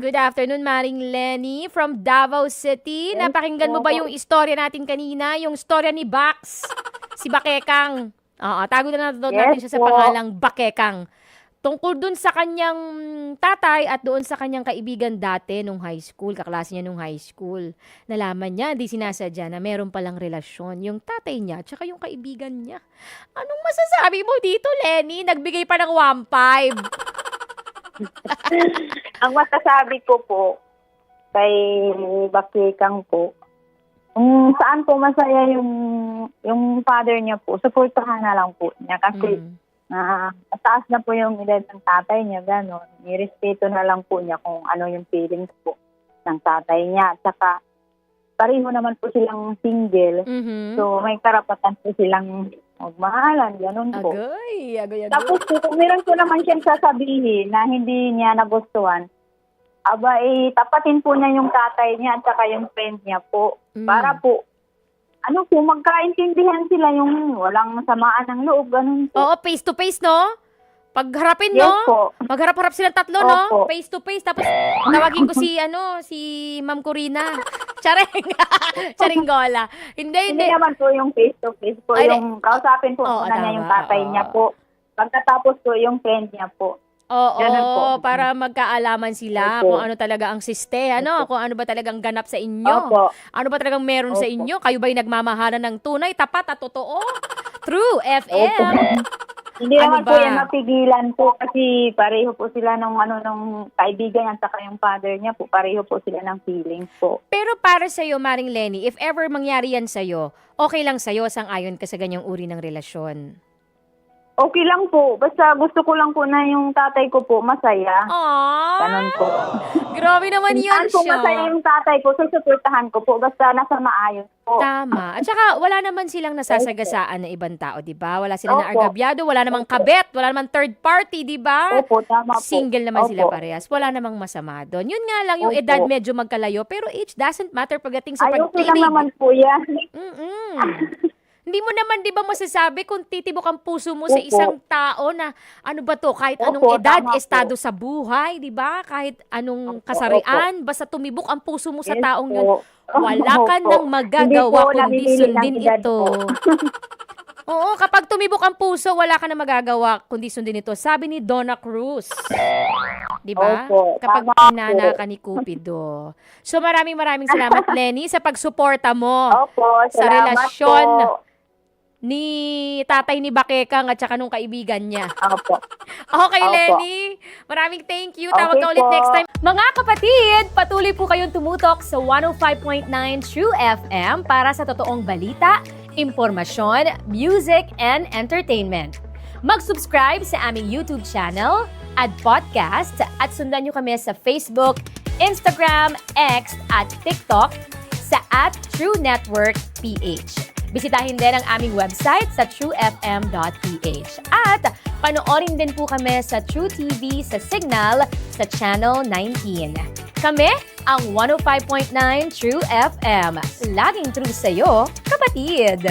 Good afternoon, Maring Lenny from Davao City. Napakinggan mo ba yung istorya natin kanina? Yung istorya ni Bax, si Bakekang. Oo, tago na natin siya sa pangalang Bakekang. Tungkol dun sa kanyang tatay at doon sa kanyang kaibigan dati nung high school, kaklase niya nung high school. Nalaman niya, di sinasadya na meron palang relasyon yung tatay niya tsaka yung kaibigan niya. Anong masasabi mo dito, Lenny? Nagbigay pa ng 1.5. Ang masasabi ko po kay Bakekang po, kung saan po masaya yung father niya po, supportahan na lang po niya kasi mataas na po yung edad ng tatay niya, gano'n. Nirespeto na lang po niya kung ano yung feelings po ng tatay niya. At saka, pareho naman po silang single. So, may karapatan po silang magmahalan, gano'n po. Agoy. Tapos kung meron po naman siyang sasabihin na hindi niya nagustuhan, tapatin po niya yung tatay niya at saka yung friend niya po. Para po, magkaintindihan sila yung walang samaan ng loob, ganun po. Oo, face to face, no? Pagharapin, Yes no? po. Magharap-harap silang tatlo, Opo. no? Face to face. Tapos, tawagin ko si Ma'am Corina. Charingola. Hindi. Hindi naman po yung face to face po. Ay, Yung kausapin po Oo, muna niya yung tama. tatay niya po. Pagkatapos po yung friend niya po. Ganun po. Oo, para magkaalaman sila Opo. kung ano talaga ang siste, ano? Kung ano ba talagang ganap sa inyo. Opo. Ano ba talagang meron sa Opo. inyo? Kayo ba'y nagmamahalan ng tunay, tapat at totoo? True FM. Hindi Ano naman po ba? yan mapigilan po kasi pareho po sila nung kaibigan niya at saka yung father niya po. Pareho po sila ng feelings po. Pero para sa'yo, Maring Lenny, if ever mangyari yan sa'yo, okay lang sa'yo, sang-ayon ka sa ganyang uri ng relasyon? Okay lang po. Basta gusto ko lang po na yung tatay ko po masaya. Aww! Ganun po. Grabe naman yun Saan po siya. masaya yung tatay ko, susuportahan ko po. Basta nasa maayos po. Tama. At saka, wala naman silang nasasagasaan na ibang tao, di ba? Wala silang Opo. naargabyado, wala namang kabet, wala namang third party, di ba? Opo, tama po. Single naman sila Opo. parehas. Wala namang masama doon. Yun nga lang, yung Opo. edad medyo magkalayo, pero age doesn't matter pagdating sa Ayoko lang pag-ibig. naman po yan. Hindi mo naman 'di ba masasabi kung titibok ang puso mo sa Opo. isang tao na ano ba 'to, kahit anong Opo, edad, tama po. estado sa buhay, 'di ba? Kahit anong Opo, kasarian, basta tumibok ang puso mo sa Yes taong po. 'yun, wala ka Opo. nang Hindi magagawa po kundi namimili ng sundin edad ito. po. Oo, kapag tumibok ang puso, wala ka nang magagawa kundi sundin ito. Sabi ni Donna Cruz. 'Di ba? Opo, Kapag tama pinana po. ka ni Cupido. So maraming salamat Lenny sa pagsuporta mo Opo, sa salamat relasyon po. ni tatay ni Bakekang at saka nung kaibigan niya. Opo. Okay, Opo. Lenny. Maraming thank you. Tawag Okay ka ulit po. next time. Mga kapatid, patuloy po kayong tumutok sa 105.9 True FM para sa totoong balita, impormasyon, music, and entertainment. Mag-subscribe sa aming YouTube channel, add podcast, at sundan nyo kami sa Facebook, Instagram, X, at TikTok sa @TrueNetworkPH. Bisitahin din ang aming website sa truefm.ph. At panoorin din po kami sa True TV sa Signal sa Channel 19. Kami ang 105.9 True FM. Laging true sa'yo, kapatid!